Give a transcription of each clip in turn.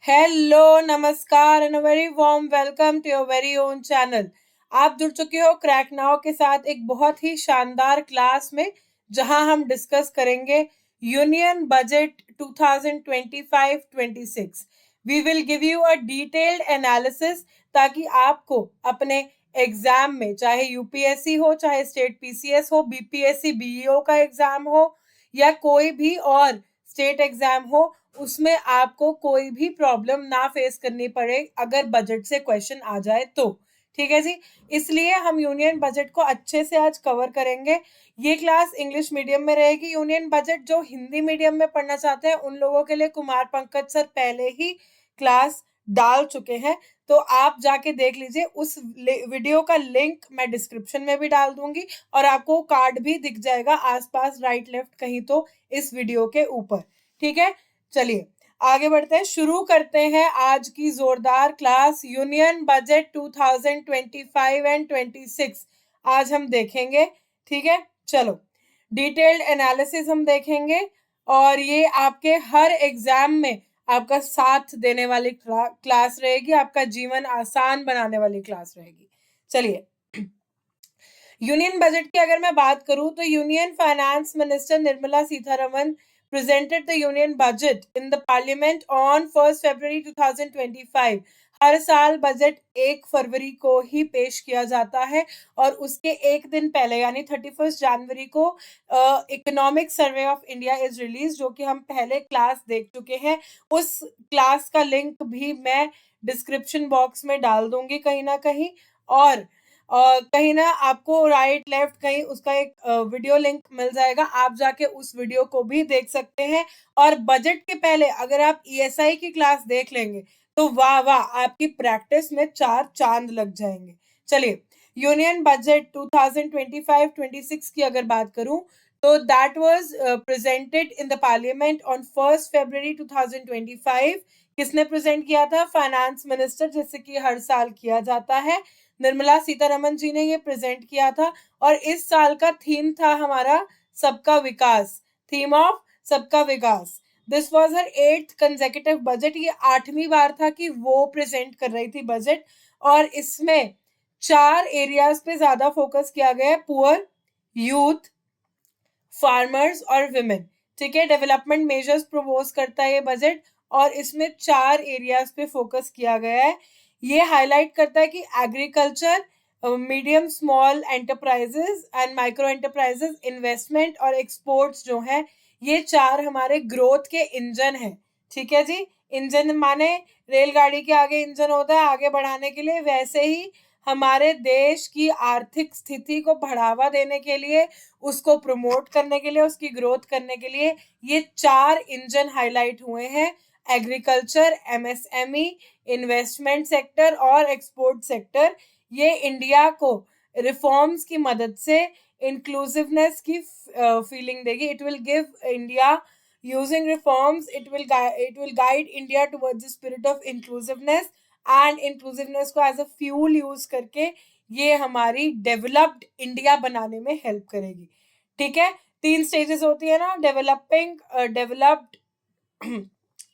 Hello, नमस्कार and very warm welcome to your very own channel. आप जुड़ चुके हो क्रैक नाउ के साथ एक बहुत ही शानदार क्लास में, जहां हम डिस्कस करेंगे union budget 2025-26। We will give you a detailed analysis ताकि आपको अपने एग्जाम में, चाहे यूपीएससी हो, चाहे स्टेट पीसीएस हो, बीपीएससी बीईओ का एग्जाम हो या कोई भी और स्टेट एग्जाम हो, उसमें आपको कोई भी प्रॉब्लम ना फेस करनी पड़े अगर बजट से क्वेश्चन आ जाए तो। ठीक है जी। इसलिए हम यूनियन बजट को अच्छे से आज कवर करेंगे। ये क्लास इंग्लिश मीडियम में रहेगी। यूनियन बजट जो हिंदी मीडियम में पढ़ना चाहते हैं उन लोगों के लिए कुमार पंकज सर पहले ही क्लास डाल चुके हैं, तो आप जाके देख लीजिए। उस वीडियो का लिंक मैं डिस्क्रिप्शन में भी डाल दूंगी और आपको कार्ड भी दिख जाएगा आसपास राइट लेफ्ट कहीं तो इस वीडियो के ऊपर। ठीक है, चलिए आगे बढ़ते हैं, शुरू करते हैं आज की जोरदार क्लास यूनियन बजट 2025 एंड 26 आज हम देखेंगे। ठीक है, चलो डिटेल्ड एनालिसिस हम देखेंगे और ये आपके हर एग्जाम में आपका साथ देने वाली क्लास रहेगी, आपका जीवन आसान बनाने वाली क्लास रहेगी। चलिए, यूनियन बजट की अगर मैं बात करूं तो union finance minister Nirmala Sitharaman presented the union budget in the parliament on 1st February 2025। हर साल बजट 1 फरवरी को ही पेश किया जाता है और उसके एक दिन पहले यानी 31 जनवरी को economic survey of India is release, जो कि हम पहले क्लास देख चुके हैं। उस क्लास का लिंक भी मैं डिस्क्रिप्शन बॉक्स में डाल दूंगी कहीं ना कहीं, और कहीं ना आपको राइट लेफ्ट कहीं उसका एक वीडियो लिंक मिल जाएगा, आप जाके उस वीडियो को भी देख सकते हैं। और बजट के पहले अगर आप ईएसआई की क्लास देख लेंगे तो वाह वाह, आपकी प्रैक्टिस में 4 चांद लग जाएंगे। चलिए, यूनियन बजट 2025-26 की अगर बात करूं तो that was presented in the parliament on 1st February 2025। किसने प्रेजेंट किया था? फाइनेंस मिनिस्टर, जैसे कि हर साल किया जाता है, निर्मला सीतारमन जी ने ये प्रेजेंट किया था। और इस साल का थीम था हमारा सबका विकास, थीम ऑफ सबका विकास। This was her 8th consecutive budget. ये 8वीं बार था कि वो प्रेजेंट कर रही थी बजट, और इसमें 4 एरियाज पे ज्यादा फोकस किया गया है: पुअर, यूथ, फार्मर्स और विमेन। ठीक है, डेवलपमेंट मेजर्स प्रपोज करता है ये बजट और इसमें 4 एरियाज पे फोकस किया गया है। ये हाईलाइट करता है कि agriculture, medium small enterprises and micro enterprises, investment और एक्सपोर्ट्स जो है, ये 4 हमारे ग्रोथ के इंजन हैं। ठीक है जी। इंजन माने रेलगाड़ी के आगे इंजन होता है आगे बढ़ाने के लिए, वैसे ही हमारे देश की आर्थिक स्थिति को बढ़ावा देने के लिए, उसको प्रमोट करने के लिए, उसकी ग्रोथ करने के लिए ये 4 इंजन हाईलाइट हुए हैं: एग्रीकल्चर, एमएसएमई, इन्वेस्टमेंट सेक्टर और एक्सपोर्ट सेक्टर। ये इंडिया को रिफॉर्म्स की मदद से इंक्लूसिवनेस की फीलिंग देगी। It will give India using reforms, it will guide India towards the spirit of inclusiveness, and inclusiveness को एज अ फ्यूल यूज करके ये हमारी डेवलप्ड इंडिया बनाने में हेल्प करेगी। ठीक है, 3 स्टेजेस होती है ना, डेवलपिंग, डेवलप्ड,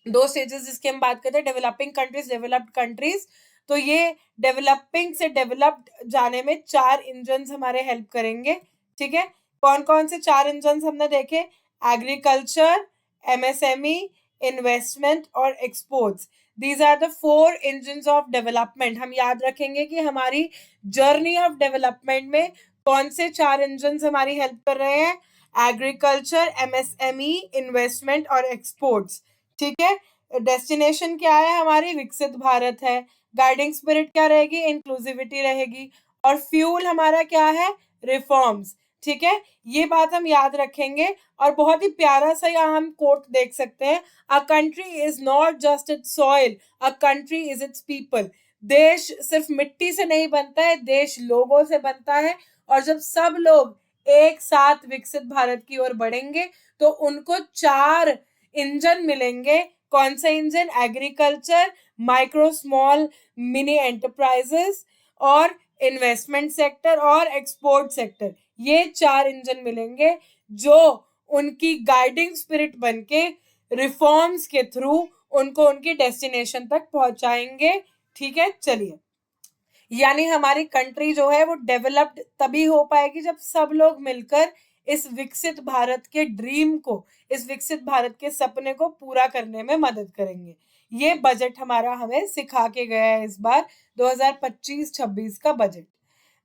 2 स्टेजेस जिसकी हम बात करते हैं, डेवलपिंग कंट्रीज, डेवलप्ड कंट्रीज। तो ये डेवलपिंग से डेवलप्ड जाने में 4 इंजन हमारे हेल्प करेंगे। ठीक है, कौन कौन से 4 इंजन हमने देखे? एग्रीकल्चर, एमएसएमई, इन्वेस्टमेंट और exports. These are the 4 engine of development. हम याद रखेंगे कि हमारी जर्नी ऑफ डेवलपमेंट में कौन से 4 इंजन हमारी हेल्प कर रहे हैं? एग्रीकल्चर, एमएसएमई, इन्वेस्टमेंट और एक्सपोर्ट्स। ठीक है, डेस्टिनेशन क्या है हमारी? विकसित भारत है। गाइडिंग स्पिरिट क्या रहेगी? इंक्लूसिविटी रहेगी। और फ्यूल हमारा क्या है? रिफॉर्म्स। ठीक है, ये बात हम याद रखेंगे। और बहुत ही प्यारा सा यहाँ हम कोट देख सकते हैं: a country is not just it's soil, a country is it's people. देश सिर्फ मिट्टी से नहीं बनता है, देश लोगों से बनता है। और जब सब लोग एक साथ विकसित भारत की ओर बढ़ेंगे तो उनको 4 इंजन मिलेंगे। कौन से engine? Agriculture, micro small mini enterprises और इन्वेस्टमेंट सेक्टर और एक्सपोर्ट सेक्टर। ये 4 इंजन मिलेंगे जो उनकी गाइडिंग स्पिरिट बनके रिफॉर्म्स के थ्रू उनको उनकी डेस्टिनेशन तक पहुंचाएंगे। ठीक है, चलिए, यानी हमारी कंट्री जो है वो डेवलप्ड तभी हो पाएगी जब सब लोग मिलकर इस विकसित भारत के ड्रीम को, इस विकसित भारत के सपने को पूरा करने में मदद करेंगे। ये बजट हमारा हमें सिखा के गया है इस बार 2025-26 का बजट।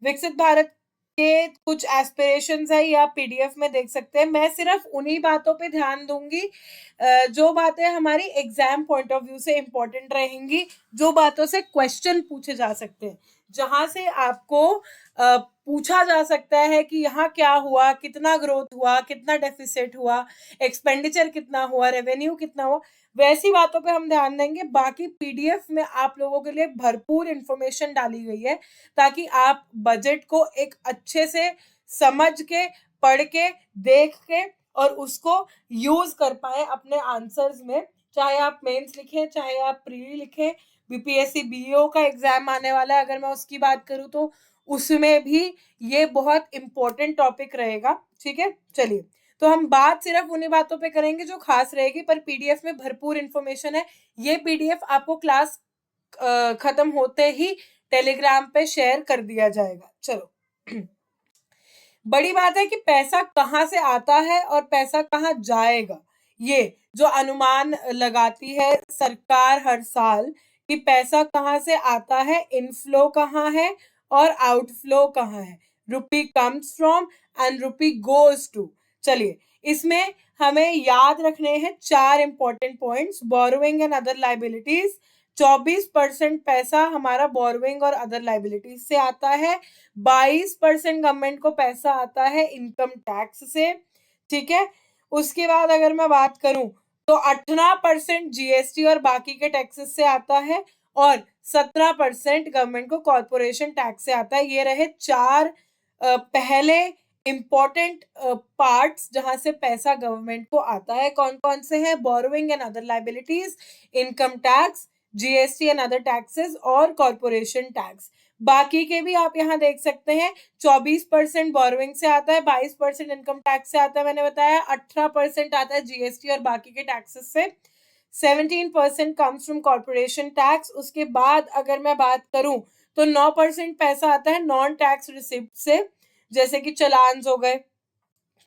विकसित भारत के कुछ एस्पिरेशंस है, ये आप पीडीएफ में देख सकते हैं। मैं सिर्फ उन्हीं बातों पे ध्यान दूंगी जो बातें हमारी एग्जाम पॉइंट ऑफ व्यू से इंपॉर्टेंट रहेंगी, जो बातों से क्वेश्चन पूछे जा सकते हैं, जहां से आपको पूछा जा सकता है कि यहाँ क्या हुआ, कितना ग्रोथ हुआ, कितना डेफिसिट हुआ, एक्सपेंडिचर कितना हुआ, रेवेन्यू कितना हुआ, वैसी बातों पे हम ध्यान देंगे। बाकी पीडीएफ में आप लोगों के लिए भरपूर इंफॉर्मेशन डाली गई है ताकि आप बजट को एक अच्छे से समझ के, पढ़ के, देख के और उसको यूज कर पाए अपने आंसर्स में। चाहे आप मेंस लिखें, चाहे आप प्री लिखें, बीपीएससी बीईओ का एग्जाम आने वाला है, अगर मैं उसकी बात करूं तो उसमें भी ये बहुत इंपॉर्टेंट टॉपिक रहेगा। ठीक है, चलिए, तो हम बात सिर्फ उन्हीं बातों पे करेंगे जो खास रहेगी, पर पीडीएफ में भरपूर इंफॉर्मेशन है। ये पीडीएफ आपको क्लास खत्म होते ही टेलीग्राम पे शेयर कर दिया जाएगा। चलो बड़ी बात है कि पैसा कहाँ से आता है और पैसा कहाँ जाएगा, ये जो अनुमान लगाती है सरकार हर साल कि पैसा कहाँ से आता है, इनफ्लो कहाँ है और आउटफ्लो कहाँ है, rupee comes from and rupee goes to. चलिए, इसमें हमें याद रखने हैं 4 important points. Borrowing and other liabilities, 24% पैसा हमारा बोरोइंग और अदर लाइबिलिटीज से आता है। 22% गवर्नमेंट को पैसा आता है इनकम टैक्स से। ठीक है, उसके बाद अगर मैं बात करूं तो 18% जीएसटी और बाकी के टैक्सेस से आता है और 17% गवर्नमेंट को कॉर्पोरेशन टैक्स से आता है। ये रहे 4 पहले इंपॉर्टेंट पार्ट्स जहां से पैसा गवर्नमेंट को आता है। कौन कौन से हैं? Borrowing and other liabilities, income tax, GST and other taxes और कॉर्पोरेशन टैक्स। बाकी के भी आप यहाँ देख सकते हैं, 24% बोरोइंग से आता है, 22% इनकम टैक्स से आता है, मैंने बताया 18% आता है जीएसटी और बाकी के टैक्सेस से, 17% कम्स फ्रॉम कॉर्पोरेशन टैक्स। उसके बाद अगर मैं बात करूं तो 9% पैसा आता है नॉन टैक्स रिसिप्ट से, जैसे कि चलान्स हो गए।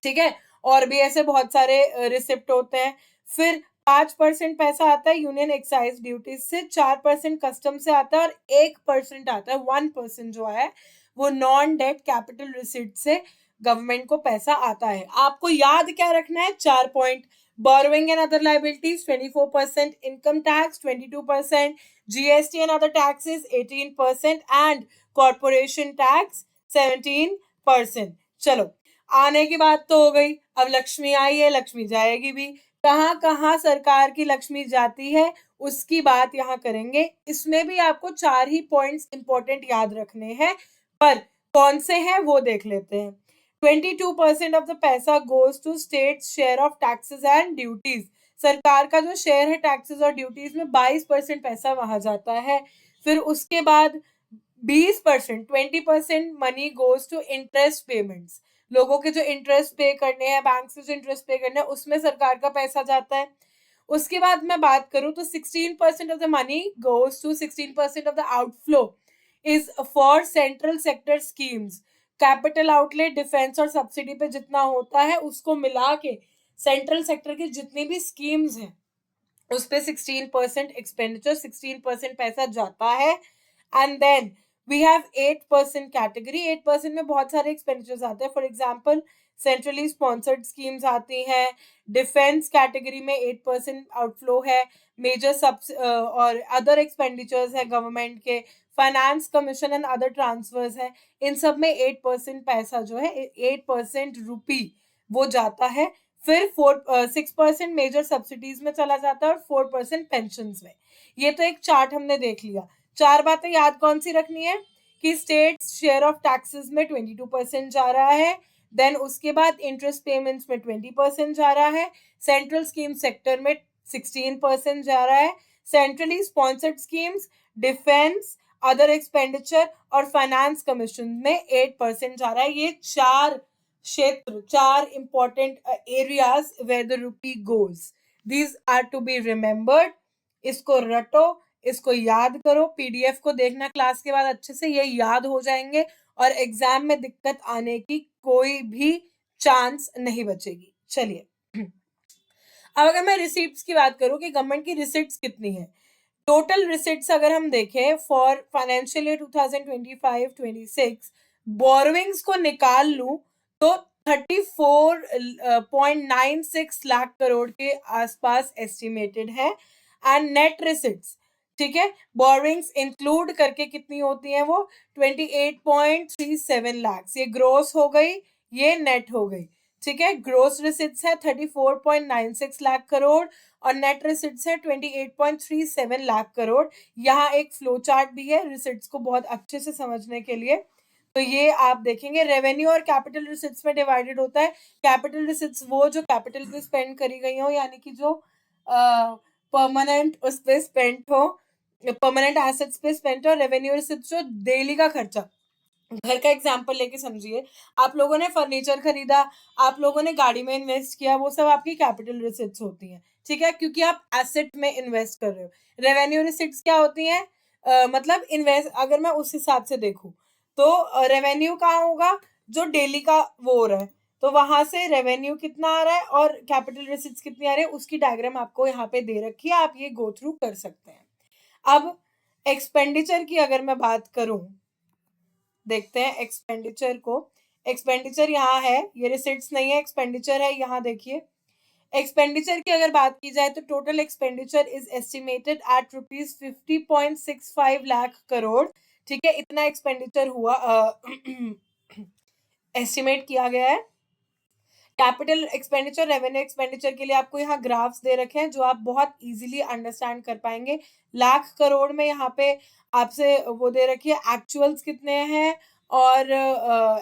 ठीक है, और भी ऐसे बहुत सारे रिसिप्ट होते हैं। फिर 5% पैसा आता है यूनियन एक्साइज ड्यूटीज से, 4% कस्टम से आता है और 1% आता है, 1% जो है वो नॉन डेट कैपिटल रिसिप्ट से गवर्नमेंट को पैसा आता है। आपको याद क्या रखना है? 4 point. Borrowing and other liabilities 24%, income tax 22%, GST and other taxes 18% and corporation tax 17%। चलो, आने की बात तो हो गई, अब लक्ष्मी आई है, लक्ष्मी जाएगी भी। कहाँ कहाँ सरकार की लक्ष्मी जाती है उसकी बात यहाँ करेंगे। इसमें भी आपको 4 ही पॉइंट्स इंपॉर्टेंट याद रखने हैं, पर कौन से हैं वो देख लेते हैं। 22% ऑफ द पैसा goes to state share of taxes and duties. सरकार का जो शेयर है टैक्सेस और ड्यूटीज में 22% पैसा वहां जाता है। फिर उसके बाद 20%, 20% money goes to interest payments. लोगों के जो इंटरेस्ट पे करने हैं, बैंक से जो इंटरेस्ट पे करने हैं, उसमें सरकार का पैसा जाता है। उसके बाद मैं बात करूं तो 16% of the money goes to, 16% of the outflow is for central sector schemes. Capital outlay, defence और सब्सिडी पे जितना होता है उसको मिला के सेंट्रल सेक्टर की जितनी भी स्कीम्स हैं उस पे 16% एक्सपेंडिचर, 16% पैसा जाता है। And then we have 8% category. 8% में बहुत सारे एक्सपेंडिचर्स आते हैं। For example, centrally sponsored schemes आती हैं। डिफेंस कैटेगरी में 8% आउटफ्लो है। मेजर और अदर एक्सपेंडिचर्स है गवर्नमेंट के। Finance commission and other transfers है। इन सब में 8% पैसा जो है, 8% रुपी वो जाता है। फिर 6% मेजर सब्सिडीज में चला जाता है और 4% पेंशन में। ये तो एक चार्ट हमने देख लिया। 4 बातें याद कौन सी रखनी है कि स्टेट शेयर ऑफ टैक्सेस में 22% जा रहा है, देन उसके बाद इंटरेस्ट पेमेंट्स में 20% जा रहा है, सेंट्रल स्कीम सेक्टर में 16% जा रहा है, centrally sponsored schemes, defence, other expenditure और फाइनेंस कमीशन में 8% जा रहा है। ये 4 क्षेत्र, 4 important areas where the rupee goes. These are to be remembered. इसको रटो, इसको याद करो, पीडीएफ को देखना क्लास के बाद अच्छे से, ये याद हो जाएंगे और एग्जाम में दिक्कत आने की कोई भी चांस नहीं बचेगी। चलिए अब अगर मैं रिसीट्स की बात करूं कि गवर्नमेंट की रिसीट्स कितनी है, टोटल रिसिट्स अगर हम देखें फॉर फाइनेंशियल ईयर 2025-26 बोरोइंग्स को निकाल लूं तो 34.96 लाख करोड़ के आसपास एस्टिमेटेड है। एंड नेट रिसिट्स, ठीक है, बोरोइंग्स इंक्लूड करके कितनी होती है वो 28.37 लाख, ये ग्रोस हो गई, ये नेट हो गई, ठीक है। ग्रोस रिसिट्स है 34.96 लाख करोड़ और नेट रिसिट्स है 28.37 लाख करोड़। यहाँ एक फ्लो चार्ट भी है रिसिट्स को बहुत अच्छे से समझने के लिए। तो ये आप देखेंगे रेवेन्यू और कैपिटल रिसिट्स में डिवाइडेड होता है। कैपिटल रिसिट्स वो जो कैपिटल पे स्पेंड करी गई हो, यानी कि जो परमानेंट उस पे स्पेंड हो, परमानेंट एसेट्स पे स्पेंड हो। रेवेन्यू रिसिट्स जो डेली का खर्चा, घर का एग्जाम्पल लेके समझिए, आप लोगों ने फर्नीचर खरीदा, आप लोगों ने गाड़ी में इन्वेस्ट किया, वो सब आपकी कैपिटल रिसिट्स होती हैं, ठीक है, क्योंकि आप एसेट में इन्वेस्ट कर रहे हो। रेवेन्यू रिसिट्स क्या होती हैं? मतलब इन्वेस्ट, अगर मैं उस हिसाब से देखूं तो रेवेन्यू कहाँ होगा, जो डेली का वो हो रहा है, तो वहां से रेवेन्यू कितना आ रहा है और कैपिटल रिसिट्स कितनी आ रही है, उसकी डायग्राम आपको यहाँ पे दे रखी है, आप ये गो थ्रू कर सकते हैं। अब एक्सपेंडिचर की अगर मैं बात करूं, देखते हैं एक्सपेंडिचर को। एक्सपेंडिचर यहाँ है, ये रिसिट्स नहीं है, एक्सपेंडिचर है, यहाँ देखिए। एक्सपेंडिचर की अगर बात की जाए तो total expenditure is estimated at ₹50.65 lakh crore, ठीक है, इतना एक्सपेंडिचर हुआ, एस्टिमेट किया गया है। कैपिटल एक्सपेंडिचर, रेवेन्यू एक्सपेंडिचर के लिए आपको यहाँ ग्राफ्स दे रखे हैं जो आप बहुत इजीली अंडरस्टैंड कर पाएंगे। लाख करोड़ में यहाँ पे आपसे वो दे रखी है, एक्चुअल्स कितने हैं और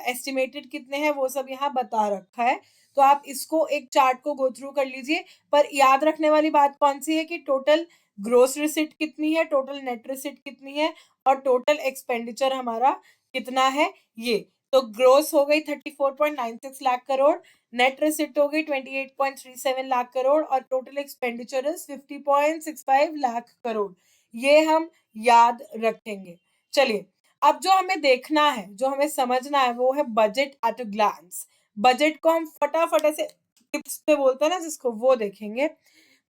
एस्टिमेटेड कितने हैं वो सब यहाँ बता रखा है। तो आप इसको एक चार्ट को गो थ्रू कर लीजिए। पर याद रखने वाली बात कौन सी है कि टोटल ग्रोस रिसिट कितनी है, टोटल नेट रिसिट कितनी है और टोटल एक्सपेंडिचर हमारा कितना है। ये तो ग्रोस हो गई 34.96 लाख करोड़, नेट रिसिट हो गई 28.37 लाख करोड़ और टोटल एक्सपेंडिचर 50.65 लाख करोड़। ये हम याद रखेंगे। चलिए अब जो हमें देखना है, जो हमें समझना है वो है budget at a glance. Budget को हम फटाफट से टिप्स पे बोलते हैं ना जिसको, वो देखेंगे।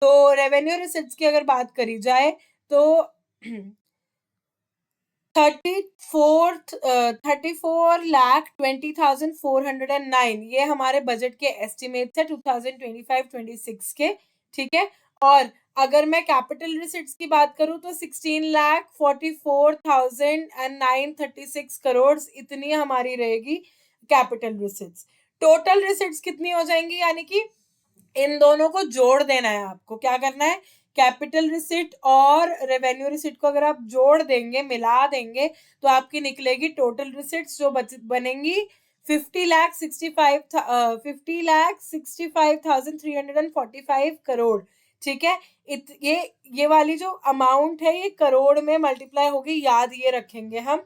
तो रेवेन्यू रिसिट्स की अगर बात करी जाए तो 34,20,409 ये हमारे बजट के एस्टिमेट्स है 2025-26 के, ठीक है। और अगर मैं कैपिटल रिसिट्स की बात करूं तो 16,44,936 करोड़ इतनी हमारी रहेगी कैपिटल रिसिट्स। टोटल रिसिट्स कितनी हो जाएंगी, यानी कि इन दोनों को जोड़ देना है आपको। क्या करना है, कैपिटल रिसिट और रेवेन्यू रिसिट को अगर आप जोड़ देंगे, मिला देंगे, तो आपकी निकलेगी टोटल रिसिट्स जो बनेंगी 50,65,345 करोड़, ठीक है। ये वाली जो अमाउंट है ये करोड़ में मल्टीप्लाई होगी, याद ये रखेंगे हम।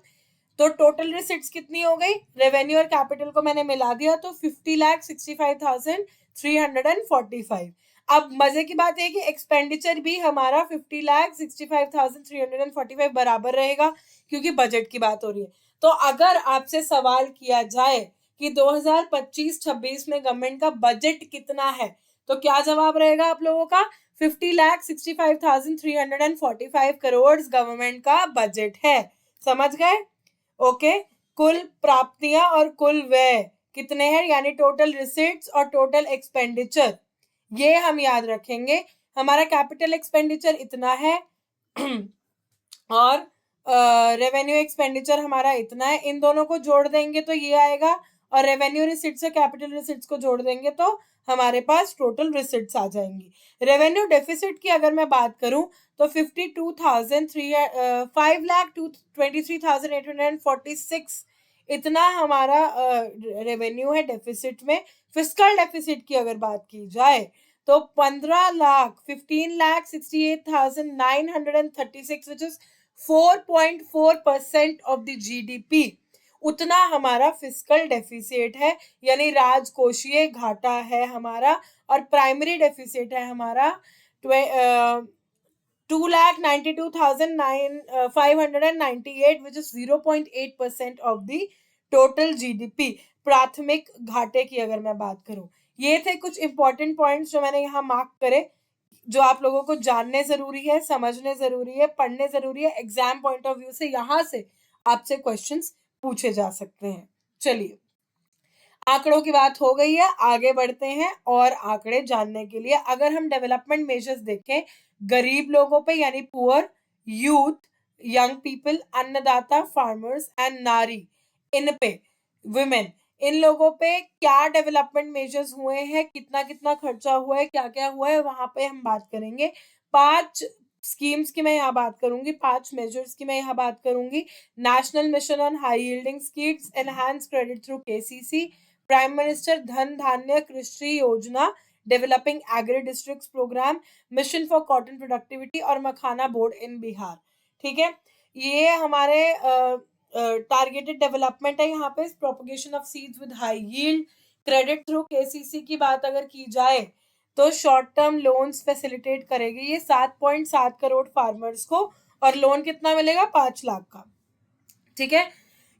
तो टोटल रिसिट्स कितनी हो गई, रेवेन्यू और कैपिटल को मैंने मिला दिया तो 50,65,345। अब मजे की बात है कि एक्सपेंडिचर भी हमारा 50,65,345 बराबर रहेगा क्योंकि बजट की बात हो रही है। तो अगर आपसे सवाल किया जाए कि 2025-26 में गवर्नमेंट का बजट कितना है, तो क्या जवाब रहेगा आप लोगों का, 50,65,345 करोड़ गवर्नमेंट का बजट है। समझ गए? ओके। कुल प्राप्तियां और कुल व्यय कितने हैं, यानी टोटल रिसिट्स और टोटल एक्सपेंडिचर, ये हम याद रखेंगे। हमारा कैपिटल एक्सपेंडिचर इतना है और रेवेन्यू एक्सपेंडिचर हमारा इतना है, इन दोनों को जोड़ देंगे तो ये आएगा और रेवेन्यू रिसिट्स से कैपिटल रिसिट्स को जोड़ देंगे तो हमारे पास टोटल रिसिट्स आ जाएंगी। रेवेन्यू डेफिसिट की अगर मैं बात करूं तो 5,23,846 इतना हमारा रेवेन्यू है डेफिसिट में। फिस्कल डेफिसिट की अगर बात की जाए तो 15,15,68,936 which is 4.4% of the GDP, उतना हमारा फिस्कल डेफिसिट है, यानी राजकोषीय घाटा है हमारा। और प्राइमरी डेफिसिट है हमारा 2,92,598, which is 0.8% of the total GDP. प्राथमिक घाटे की अगर मैं बात करूं, ये थे कुछ इंपॉर्टेंट पॉइंट्स जो मैंने यहाँ मार्क करे, जो आप लोगों को जानने जरूरी है, समझने जरूरी है, पढ़ने जरूरी है। एग्जाम पॉइंट ऑफ व्यू से यहाँ से आपसे क्वेश्चंस पूछे जा सकते हैं। चलिए, आंकड़ों की बात हो गई है, आगे बढ़ते हैं। और आंकड़े जानने के लिए अगर हम डेवलपमेंट मेजर्स देखें, गरीब लोगों पे यानी पुअर, यूथ, यंग पीपल, अन्नदाता, फार्मर्स एंड नारी, इन पे, वुमेन, इन लोगों पे क्या डेवलपमेंट मेजर्स हुए हैं, कितना कितना खर्चा हुआ है, क्या क्या हुआ है, वहां पे हम बात करेंगे। 5 स्कीम्स की मैं यहाँ बात करूंगी, 5 मेजर्स की मैं यहाँ बात करूंगी। National mission on high yielding seeds, enhance credit through KCC, prime minister Dhan Dhanya Krishi Yojana, developing agri districts programme, mission for cotton productivity और मखाना बोर्ड इन बिहार। ठीक है, ये हमारे टारगेटेड डेवलपमेंट है यहाँ पे। Propagation of seeds with high yield, credit through KCC की बात अगर की जाए तो शॉर्ट टर्म लोन्स फैसिलिटेट करेगी ये 7.7 करोड़ फार्मर्स को, और लोन कितना मिलेगा? 5 लाख का। ठीक है,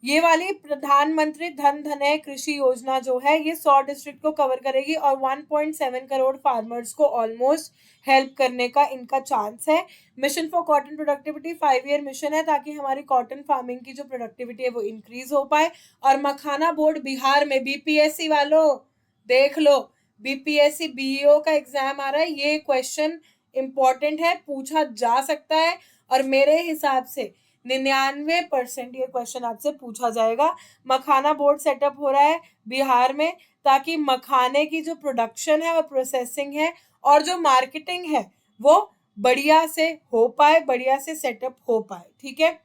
ये वाली प्रधानमंत्री धन धनय कृषि योजना जो है ये 100 डिस्ट्रिक्ट को कवर करेगी और 1.7 करोड़ फार्मर्स को ऑलमोस्ट हेल्प करने का इनका चांस है। Mission for cotton productivity 5 year mission है ताकि हमारी कॉटन फार्मिंग की जो प्रोडक्टिविटी है वो इंक्रीज हो पाए। और मखाना बोर्ड बिहार में, बीपीएससी वालों देख लो, बीपीएससी बीईओ का एग्जाम आ रहा है, ये क्वेश्चन इंपॉर्टेंट है, पूछा जा सकता है। और मेरे हिसाब से 99% ये क्वेश्चन आपसे पूछा जाएगा। मखाना बोर्ड सेटअप हो रहा है बिहार में ताकि मखाने की जो प्रोडक्शन है और प्रोसेसिंग है और जो मार्केटिंग है वो बढ़िया से हो पाए, बढ़िया से सेटअप हो पाए। ठीक है,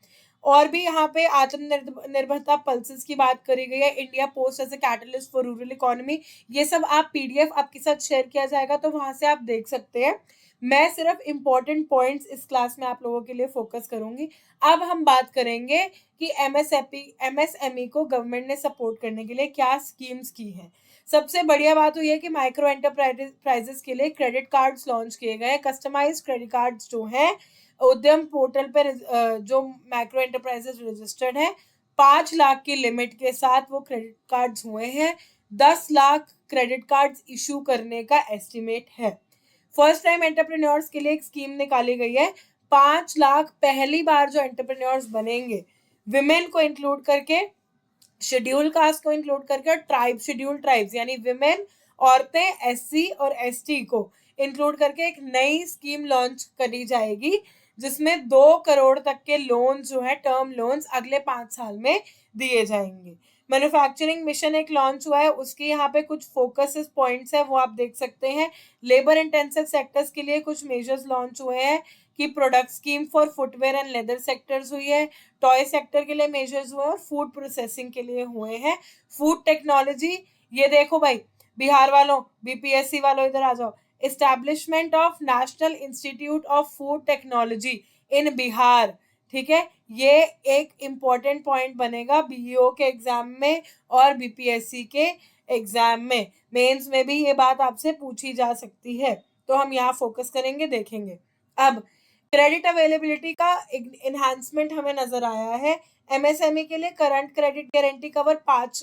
और भी यहाँ पे आत्मनिर्भरता पल्सेस की बात करी गई है, India post as a catalyst for rural economy. ये सब आप पीडीएफ आपके साथ शेयर किया जाएगा तो वहां से आप देख सकते हैं। मैं सिर्फ इंपॉर्टेंट पॉइंट्स इस क्लास में आप लोगों के लिए फोकस करूंगी। अब हम बात करेंगे कि एमएसएमई को गवर्नमेंट ने सपोर्ट करने के लिए क्या स्कीम्स की हैं। सबसे बढ़िया बात तो यह कि माइक्रो एंटरप्राइजेस के लिए क्रेडिट कार्ड्स लॉन्च किए गए। कस्टमाइज क्रेडिट कार्ड्स जो हैं उद्यम पोर्टल पर जो माइक्रो एंटरप्राइजेस रजिस्टर्ड है 5 लाख की लिमिट के साथ वो क्रेडिट कार्ड्स हुए हैं। 10 लाख क्रेडिट कार्ड्स इशू करने का एस्टिमेट है। फर्स्ट टाइम एंटरप्रेन्योर्स के लिए एक स्कीम निकाली गई है। 5 लाख पहली बार जो एंटरप्रेन्योर्स बनेंगे, विमेन को इंक्लूड करके, शेड्यूल कास्ट को इंक्लूड करके, और ट्राइब, शेड्यूल ट्राइब्स यानी विमेन, औरतें, एससी और एसटी को इंक्लूड करके एक नई स्कीम लॉन्च करी जाएगी जिसमें 2 करोड़ तक के लोन जो है, टर्म लोन्स अगले 5 साल में दिए जाएंगे। मैन्युफैक्चरिंग मिशन एक लॉन्च हुआ है, उसके यहाँ पे कुछ फोकस पॉइंट्स है वो आप देख सकते हैं। लेबर इंटेंसिव सेक्टर्स के लिए कुछ मेजर्स लॉन्च हुए हैं कि product scheme for footwear and leather sectors हुई है, टॉय सेक्टर के लिए मेजर्स हुए और फूड प्रोसेसिंग के लिए हुए हैं। फूड टेक्नोलॉजी, ये देखो भाई बिहार वालों, बीपीएससी वालों इधर आ जाओ। Establishment of national institute of food technology in Bihar. ठीक है, ये एक इम्पॉर्टेंट पॉइंट बनेगा बीईओ के एग्जाम में और बीपीएससी के एग्जाम में। मेंस में भी ये बात आपसे पूछी जा सकती है, तो हम यहाँ फोकस करेंगे, देखेंगे। अब क्रेडिट अवेलेबिलिटी का इन्हांसमेंट हमें नजर आया है। एमएसएमई के लिए current credit guarantee cover 5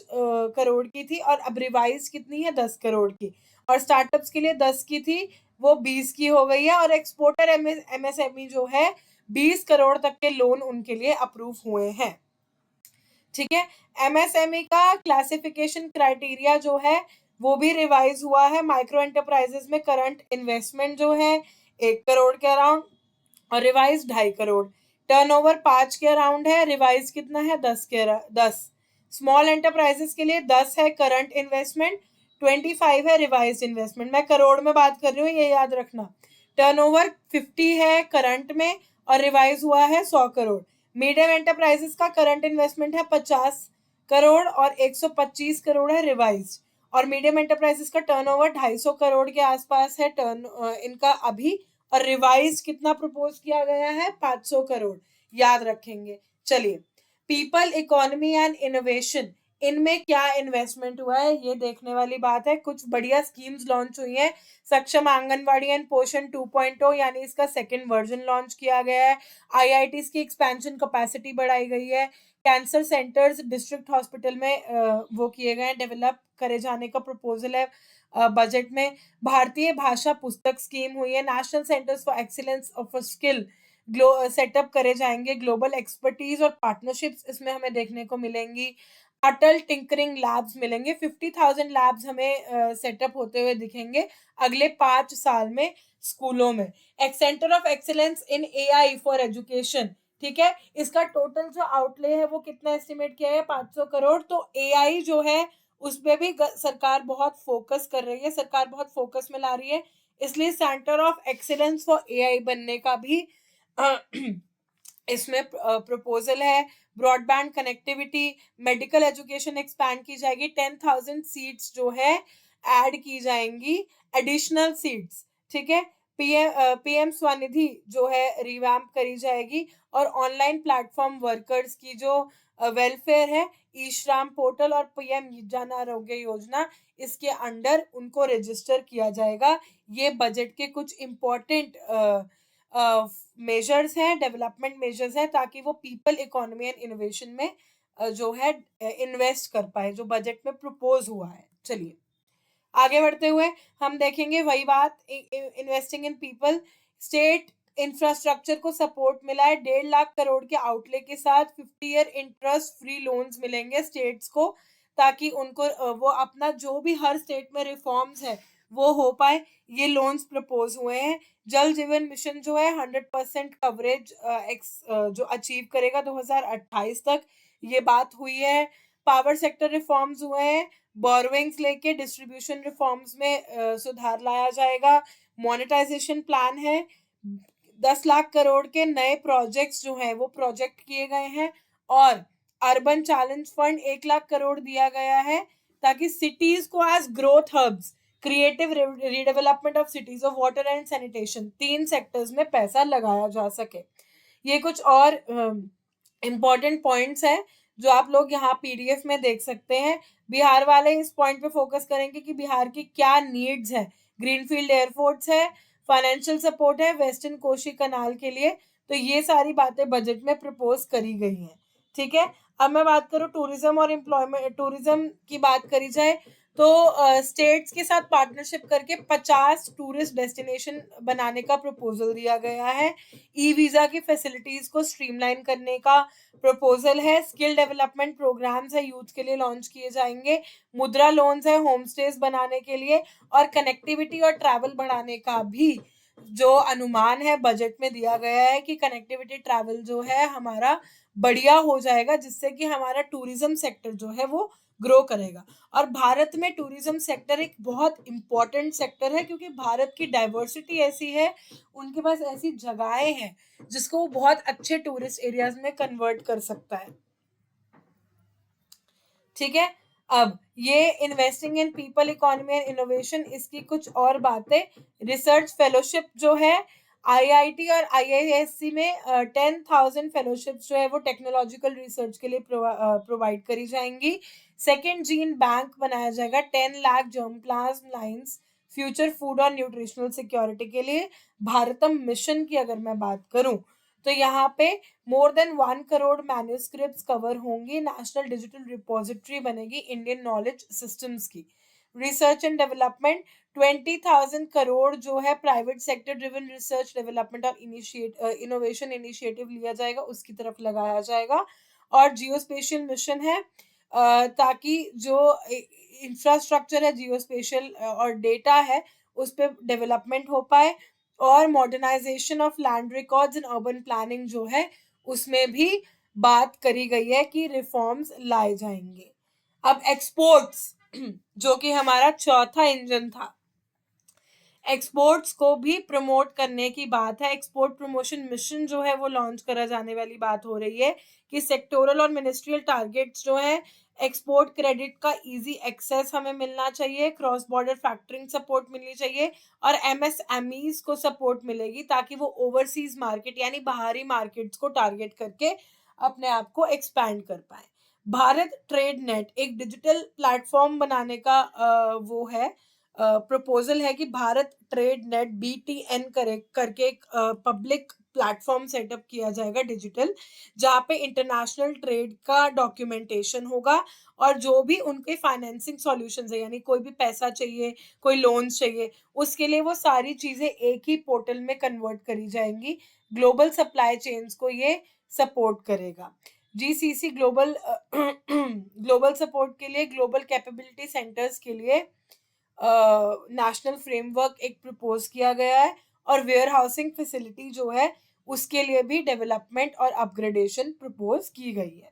crore की थी और अब रिवाइज कितनी है? 10 करोड़ की। और स्टार्टअप्स के लिए 10 की थी, वो 20 की हो गई है। और एक्सपोर्टर एमएसएमई जो है 20 करोड़ तक के लोन उनके लिए अप्रूव हुए हैं। ठीक है, एमएसएमई का क्लासिफिकेशन क्राइटेरिया जो है वो भी रिवाइज हुआ है। माइक्रो एंटरप्राइजेस में करंट इन्वेस्टमेंट जो है 1 करोड़ के अराउंड और रिवाइज 2.5 करोड़। टर्नओवर 5 के अराउंड है, रिवाइज कितना है? 10। स्मॉल एंटरप्राइजेस के लिए 10 है करंट इन्वेस्टमेंट, 25 है रिवाइज इन्वेस्टमेंट। मैं करोड़ में बात कर रही हूँ, ये याद रखना। टर्नओवर 50 है करंट में और रिवाइज हुआ है 100 करोड़। मीडियम एंटरप्राइजेस का करंट इन्वेस्टमेंट है 50 करोड़ और 125 करोड़ है रिवाइज। और मीडियम एंटरप्राइजेस का टर्नओवर 250 करोड़ के आसपास है इनका अभी, और रिवाइज कितना प्रपोज किया गया है? 500 करोड़, याद रखेंगे। चलिए, पीपल, इकोनॉमी एंड इनोवेशन, इनमें क्या इन्वेस्टमेंट हुआ है ये देखने वाली बात है। कुछ बढ़िया स्कीम्स लॉन्च हुई हैं। सक्षम आंगनवाड़ी एंड पोषण 2.0 यानी इसका सेकंड वर्जन लॉन्च किया गया है। आईआईटीज की एक्सपेंशन कैपेसिटी बढ़ाई गई है। कैंसर सेंटर्स डिस्ट्रिक्ट हॉस्पिटल में वो किए गए हैं, डेवलप करे जाने का प्रपोजल है बजट में। भारतीय भाषा पुस्तक स्कीम हुई है। National centres for excellence of skill setup करे जाएंगे। ग्लोबल एक्सपर्टीज और पार्टनरशिप्स इसमें हमें देखने को मिलेंगी। अटल टिंकरिंग लैब्स मिलेंगे। 50,000 लैब्स हमें सेटअप होते हुए दिखेंगे अगले 5 साल में स्कूलों में। एक centre of excellence in AI for education, ठीक है। इसका टोटल जो आउटले है वो कितना एस्टिमेट किया है, 500 करोड़। तो एआई जो है उस पे भी सरकार बहुत फोकस कर रही है, सरकार बहुत फोकस में ला रही है। इसलिए centre of excellence for AI बनने का भी इसमें प्रपोजल है। Broadband connectivity, medical education expand की जाएगी। 10,000 सीट्स जो है ऐड की जाएंगी, एडिशनल सीट्स, ठीक है। पीएम स्वनिधि जो है रिवैम्प करी जाएगी। और ऑनलाइन प्लेटफॉर्म वर्कर्स की जो वेलफेयर है, ई श्राम पोर्टल और पीएम जन आरोग्य योजना, इसके अंडर उनको रजिस्टर किया जाएगा। ये बजट के कुछ इम्पोर्टेंट मेजर्स हैं, डेवलपमेंट मेजर्स हैं, ताकि वो पीपल इकोनॉमी एंड इनोवेशन में जो है इन्वेस्ट कर पाए, जो बजट में प्रपोज हुआ है। चलिए आगे बढ़ते हुए हम देखेंगे वही बात, investing in people. State infrastructure को सपोर्ट मिला है। 1.5 लाख करोड़ के आउटले के साथ 50 ईयर इंटरेस्ट फ्री लोन्स मिलेंगे स्टेट्स को, ताकि उनको वो अपना जो भी हर स्टेट में रिफॉर्म्स है वो हो पाए। ये लोन्स प्रपोज हुए हैं। जल जीवन मिशन जो है 100% कवरेज जो अचीव करेगा 2028 तक, ये बात हुई है। पावर सेक्टर रिफॉर्म्स हुए हैं। बोरोइंग्स लेके डिस्ट्रीब्यूशन रिफॉर्म्स में सुधार लाया जाएगा। मोनेटाइजेशन प्लान है। 10 लाख करोड़ के नए प्रोजेक्ट्स जो हैं वो प्रोजेक्ट किए गए हैं। और urban challenge fund 1 lakh crore दिया गया है, ताकि सिटीज को as growth hubs, creative redevelopment of cities of water and sanitation, 3 sectors में पैसा लगाया जा सके। ये कुछ और इम्पोर्टेंट पॉइंट्स हैं जो आप लोग यहाँ पीडीएफ में देख सकते हैं। बिहार वाले इस पॉइंट पे फोकस करेंगे कि बिहार की क्या नीड्स है। ग्रीनफील्ड एयरपोर्ट्स है, फाइनेंशियल सपोर्ट है वेस्टर्न कोशी कनाल के लिए। तो ये सारी बातें बजट में प्रपोज करी गई हैं, ठीक है। अब मैं बात करूँ टूरिज्म और एम्प्लॉयमेंट, टूरिज्म की बात करी जाए तो स्टेट्स के साथ पार्टनरशिप करके 50 टूरिस्ट डेस्टिनेशन बनाने का प्रपोजल दिया गया है। ई वीजा की फैसिलिटीज को स्ट्रीमलाइन करने का प्रपोजल है। स्किल डेवलपमेंट प्रोग्राम्स है यूथ के लिए लॉन्च किए जाएंगे। मुद्रा लोन्स है होम स्टेज बनाने के लिए। और कनेक्टिविटी और ट्रैवल बढ़ाने का भी जो अनुमान है बजट में दिया गया है कि कनेक्टिविटी ट्रैवल जो है हमारा बढ़िया हो जाएगा, जिससे कि हमारा टूरिज्म सेक्टर जो है वो ग्रो करेगा। और भारत में टूरिज्म सेक्टर एक बहुत इम्पोर्टेंट सेक्टर है, क्योंकि भारत की डाइवर्सिटी ऐसी है, उनके पास ऐसी जगहें हैं जिसको वो बहुत अच्छे टूरिस्ट एरियाज में कन्वर्ट कर सकता है, ठीक है। अब ये investing in people economy and innovation, इसकी कुछ और बातें। रिसर्च फेलोशिप जो है आईआईटी और आईआईएससी में 10,000 फेलोशिप्स जो है वो टेक्नोलॉजिकल रिसर्च के लिए प्रोवाइड करी जाएंगी। सेकेंड जीन बैंक बनाया जाएगा। 10 lakh germ plasm lines future food और न्यूट्रिशनल सिक्योरिटी के लिए। भारतम मिशन की अगर मैं बात करूं तो यहाँ पे more than 1 crore manuscripts cover होंगी। नेशनल डिजिटल रिपोजिटरी बनेगी इंडियन नॉलेज सिस्टम्स की। रिसर्च एंड डेवलपमेंट 20,000 करोड़ जो है private sector driven research development और इनोवेशन इनिशिएटिव लिया जाएगा, उसकी तरफ लगाया जाएगा। और जियोस्पेशियल मिशन है, ताकि जो इंफ्रास्ट्रक्चर है जियोस्पेशियल और डेटा है उस पर डेवलपमेंट हो पाए। और modernisation of land records in urban planning जो है उसमें भी बात करी गई है कि रिफॉर्म्स लाए जाएंगे। अब एक्सपोर्ट्स जो कि हमारा चौथा इंजन था, एक्सपोर्ट्स को भी प्रमोट करने की बात है। एक्सपोर्ट प्रमोशन मिशन जो है वो लॉन्च करा जाने वाली बात हो रही है कि सेक्टोरल और मिनिस्ट्रियल टारगेट्स जो है, एक्सपोर्ट क्रेडिट का इजी एक्सेस हमें मिलना चाहिए, क्रॉस बॉर्डर फैक्टरिंग सपोर्ट मिलनी चाहिए और एमएसएमईज को सपोर्ट मिलेगी, ताकि वो ओवरसीज मार्केट यानी बाहरी मार्केट्स को टारगेट करके अपने आप को एक्सपैंड कर पाए। भारत ट्रेड नेट एक डिजिटल प्लेटफॉर्म बनाने का वो है, प्रपोजल है कि भारत ट्रेड नेट BTN करके एक पब्लिक प्लेटफॉर्म सेटअप किया जाएगा डिजिटल, जहाँ पे इंटरनेशनल ट्रेड का डॉक्यूमेंटेशन होगा और जो भी उनके फाइनेंसिंग सॉल्यूशंस है, यानी कोई भी पैसा चाहिए, कोई लोन्स चाहिए, उसके लिए वो सारी चीजें एक ही पोर्टल में कन्वर्ट करी जाएंगी। ग्लोबल सप्लाई चेन्स को ये सपोर्ट करेगा। GCC ग्लोबल ग्लोबल सपोर्ट के लिए, ग्लोबल कैपेबिलिटी सेंटर्स के लिए नेशनल फ्रेमवर्क एक प्रपोज किया गया है, और वेयर हाउसिंग फैसिलिटी जो है उसके लिए भी डेवलपमेंट और अपग्रेडेशन प्रपोज की गई है।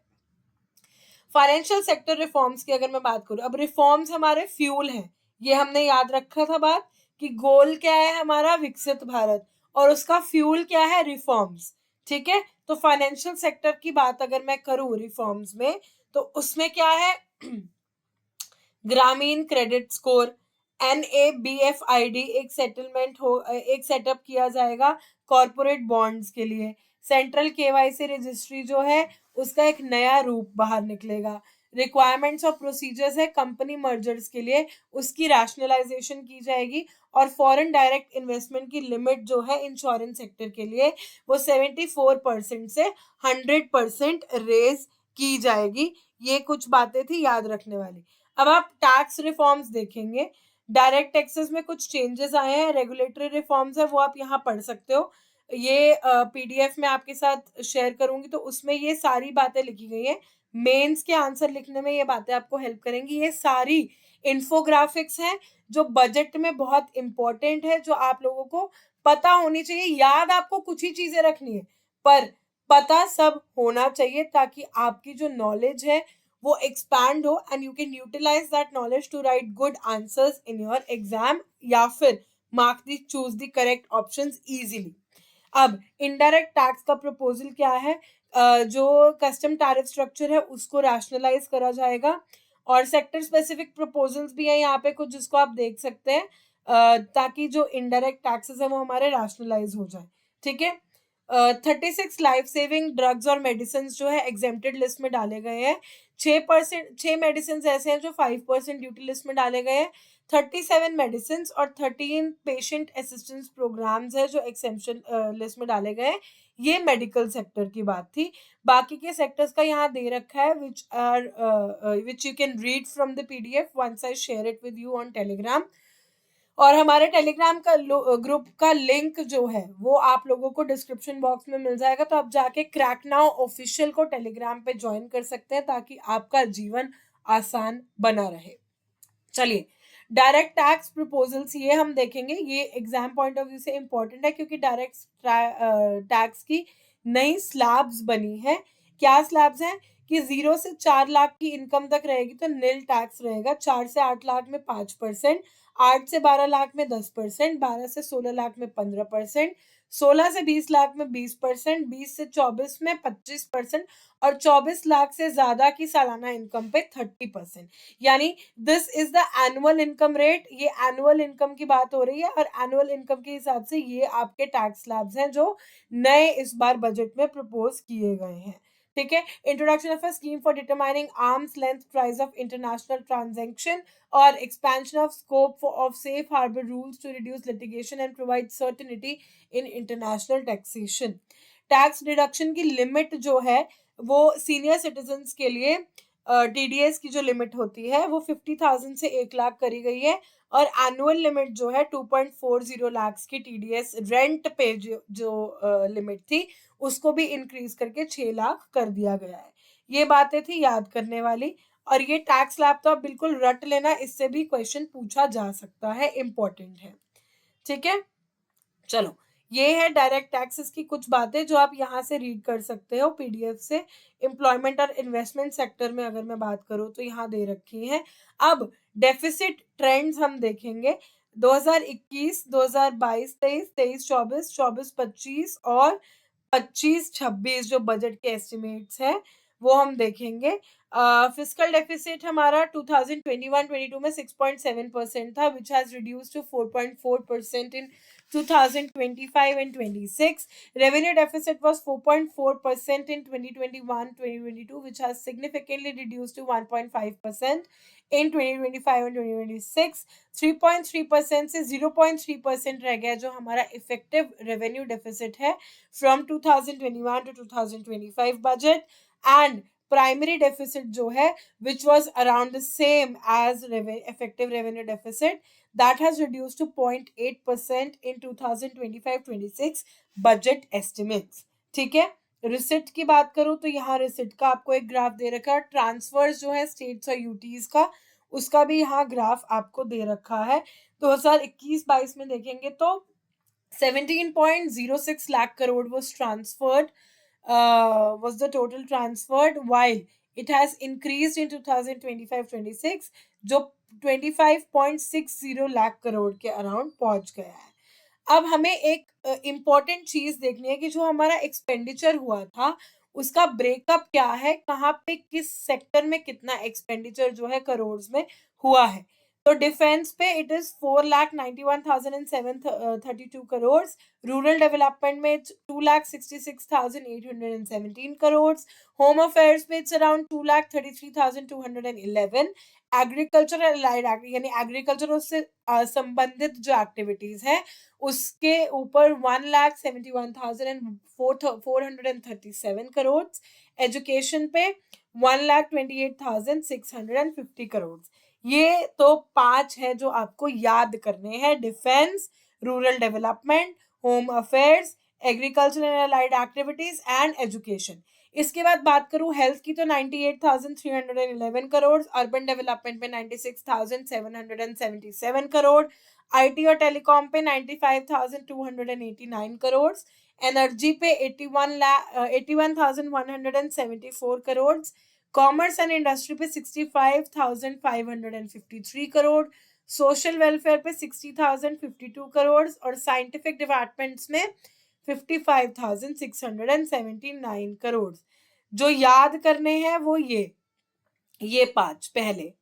फाइनेंशियल सेक्टर रिफॉर्म्स की अगर मैं बात करूं, अब रिफॉर्म्स हमारे फ्यूल हैं, ये हमने याद रखा था बात कि गोल क्या है हमारा, विकसित भारत, और उसका फ्यूल क्या है, रिफॉर्म्स। ठीक है, तो फाइनेंशियल सेक्टर की बात अगर मैं करूं रिफॉर्म्स में, तो उसमें क्या है, ग्रामीण क्रेडिट स्कोर NABFID एक सेटअप किया जाएगा कॉरपोरेट बॉन्ड्स के लिए। सेंट्रल KYC रजिस्ट्री जो है उसका एक नया रूप बाहर निकलेगा। रिक्वायरमेंट्स और प्रोसीजर्स है कंपनी मर्जर्स के लिए, उसकी रैशनलाइजेशन की जाएगी। और फॉरेन डायरेक्ट इन्वेस्टमेंट की लिमिट जो है इंश्योरेंस सेक्टर के लिए वो 74% से 100% रेज की जाएगी। ये कुछ बातें थी याद रखने वाली। अब आप टैक्स रिफॉर्म्स देखेंगे, डायरेक्ट टैक्सेस में कुछ चेंजेस आए हैं, रेगुलेटरी रिफॉर्म्स है वो आप यहाँ पढ़ सकते हो। ये PDF में आपके साथ शेयर करूंगी, तो उसमें ये सारी बातें लिखी गई हैं। मेंस के आंसर लिखने में ये बातें आपको हेल्प करेंगी। ये सारी इंफोग्राफिक्स हैं जो बजट में बहुत इंपॉर्टेंट है, जो आप लोगों को पता होनी चाहिए। याद आपको कुछ ही चीजें रखनी है, पर पता सब होना चाहिए, ताकि आपकी जो नॉलेज है वो एक्सपैंड हो and you can utilise that knowledge to write good answers in your exam, या फिर mark the choose the correct options easily. अब इनडायरेक्ट टैक्स का प्रपोजल क्या है, जो कस्टम टैरिफ स्ट्रक्चर है उसको रैशनलाइज करा जाएगा, और सेक्टर स्पेसिफिक प्रपोजल्स भी हैं यहाँ पे कुछ, जिसको आप देख सकते हैं, ताकि जो इनडायरेक्ट टैक्सेस है वो हमारे रैशनलाइज हो जाए। ठीक है, 36 लाइफ सेविंग ड्रग्स और मेडिसिन जो है एग्जेम्प्टेड लिस्ट में डाले गए हैं। 6 मेडिसिन ऐसे हैं जो 5% ड्यूटी लिस्ट में डाले गए हैं। 37 मेडिसिन और 13 पेशेंट असिस्टेंस प्रोग्राम्स है जो एक्सेम्पशन लिस्ट में डाले गए। ये मेडिकल सेक्टर की बात थी। बाकी के सेक्टर्स का यहाँ दे रखा है which you can read from the PDF once I share it with you on Telegram. और हमारे टेलीग्राम का ग्रुप का लिंक जो है वो आप लोगों को डिस्क्रिप्शन बॉक्स में मिल जाएगा, तो आप जाके क्रैक नाउ ऑफिशियल को टेलीग्राम पे ज्वाइन कर सकते हैं, ताकि आपका जीवन आसान बना रहे। चलिए, डायरेक्ट टैक्स प्रपोजल्स ये हम देखेंगे। ये एग्जाम पॉइंट ऑफ व्यू से इंपॉर्टेंट है, क्योंकि डायरेक्ट टैक्स की नई स्लैब्स बनी है। क्या स्लैब्स हैं कि 0 से 4 लाख की इनकम तक रहेगी तो नील टैक्स रहेगा, 4 से 8 लाख में 5%, 8 से 12 लाख में 10%, 12 से 16 लाख में 15%, 16 से 20 लाख में 20%, 20 से 24 में 25%, और 24 लाख से ज्यादा की सालाना इनकम पे 30%। यानी this is the annual income rate. ये एनुअल इनकम की बात हो रही है, और एनुअल इनकम के हिसाब से ये आपके टैक्स स्लैब्स हैं जो नए इस बार बजट में प्रपोज किए गए हैं। ठीक है, introduction of a scheme for determining arms length price of international transaction, और expansion of scope of safe harbor rules to reduce litigation and provide certainty in international taxation। Tax deduction की limit जो है वो senior citizens के लिए TDS की जो limit होती है वो 50,000 से 1 लाख करी गई है, और एनुअल लिमिट जो है 2.40 लाख की TDS रेंट पे जो लिमिट थी उसको भी इंक्रीज करके 6 लाख कर दिया गया है। ये बातें थी याद करने वाली, और ये टैक्स स्लैब तो आप बिल्कुल रट लेना, इससे भी क्वेश्चन पूछा जा सकता है, इंपॉर्टेंट है। ठीक है, चलो, ये है डायरेक्ट टैक्सेस की कुछ बातें जो आप यहाँ से रीड कर सकते हो PDF से। एम्प्लॉयमेंट और इन्वेस्टमेंट सेक्टर में अगर मैं बात करूँ तो यहाँ दे रखी है। अब डेफिसिट ट्रेंड्स हम देखेंगे 2021, 2022, 23, 24, 24-25 और 25-26 जो बजट के एस्टिमेट्स है वो हम देखेंगे। फिस्कल डेफिसिट हमारा 2021-22 में 6.7% था, which has reduce to 4.4% in 2025 and 26. Revenue deficit was 4.4% in 2021-2022, which has significantly reduced to 1.5% in 2025 and 2026. 3.3% से 0.3% रह गया जो हमारा इफेक्टिव रेवेन्यू डेफिसिट है from 2021 to 2025 budget. And primary deficit जो है which was around the same as effective revenue deficit, that has reduced to 0.8% in 2025-26 budget estimates. ठीक है. रिसिट की बात करूं तो यहाँ रिसिट का आपको एक ग्राफ दे रखा है. ट्रांसफर्स जो है स्टेट्स और यूटीज का, उसका भी यहाँ ग्राफ आपको दे रखा है. 2021-22 में देखेंगे तो 17.06 lakh crore was transferred, was the total transferred, while it has increased in 2025-26 जो 25.60 लाख करोड़ के अराउंड पहुंच गया है. अब हमें एक इम्पॉर्टेंट चीज देखनी है कि जो हमारा एक्सपेंडिचर हुआ था उसका ब्रेकअप क्या है, कहाँ पे किस सेक्टर में कितना एक्सपेंडिचर जो है करोड़ में हुआ है. तो डिफेंस पे it is 4,91,732 crore. Rural development में 2,66,817 करोड़. होम अफेयर्स में इट्स अराउंड 2,33,211. एग्रीकल्चर यानी एग्रीकल्चर उससे संबंधित जो एक्टिविटीज है उसके ऊपर 1,71,437 करोड़. एजुकेशन पे 1,28,650 करोड़. ये तो 5 है जो आपको याद करने हैं. Defence, rural development, home affairs, agriculture and allied activities and education. इसके बाद बात करूं हेल्थ की तो 98,311 करोड़. अर्बन डेवलपमेंट पे 96,777 करोड़. आईटी और टेलीकॉम पे 95,289 करोड़. एनर्जी पे 81,174 करोड़. कॉमर्स एंड इंडस्ट्री पे 65,553 करोड़. सोशल वेलफेयर पे 60,052 करोड़ और साइंटिफिक डिपार्टमेंट्स में 55,679 करोड़. जो याद करने हैं वो ये 5 पहले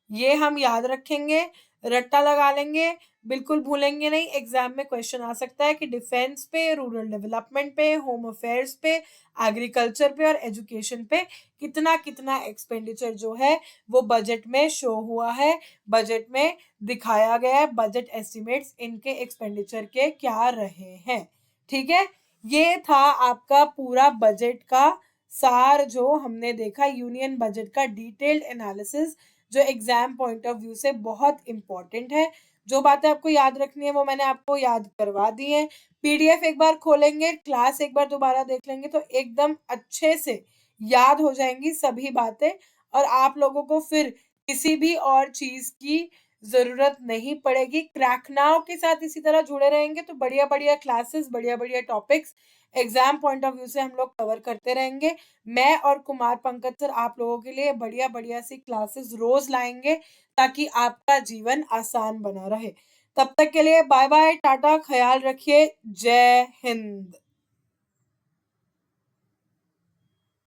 ये हम याद रखेंगे, रट्टा लगा लेंगे, बिल्कुल भूलेंगे नहीं. एग्जाम में क्वेश्चन आ सकता है कि डिफेंस पे, रूरल डेवलपमेंट पे, होम अफेयर्स पे, एग्रीकल्चर पे और एजुकेशन पे कितना कितना एक्सपेंडिचर जो है वो बजट में शो हुआ है, बजट में दिखाया गया है. बजट एस्टिमेट्स इनके एक्सपेंडिचर के क्या रहे हैं. ठीक है. ये था आपका पूरा बजट का सार जो हमने देखा, यूनियन बजट का डिटेल्ड एनालिसिस जो एग्जाम पॉइंट ऑफ व्यू से बहुत इंपॉर्टेंट है. जो बातें आपको याद रखनी है वो मैंने आपको याद करवा दी है. पीडीएफ एक बार खोलेंगे, क्लास एक बार दोबारा देख लेंगे तो एकदम अच्छे से याद हो जाएंगी सभी बातें और आप लोगों को फिर किसी भी और चीज की जरूरत नहीं पड़ेगी. क्रैक नाउ के साथ इसी तरह जुड़े रहेंगे तो बढ़िया बढ़िया क्लासेस, बढ़िया बढ़िया topics exam point of view से हम लोग कवर करते रहेंगे. मैं और कुमार पंकज सर आप लोगों के लिए बढ़िया बढ़िया सी क्लासेस रोज लाएंगे ताकि आपका जीवन आसान बना रहे. तब तक के लिए बाय बाय, टाटा, ख्याल रखिए, जय हिंद.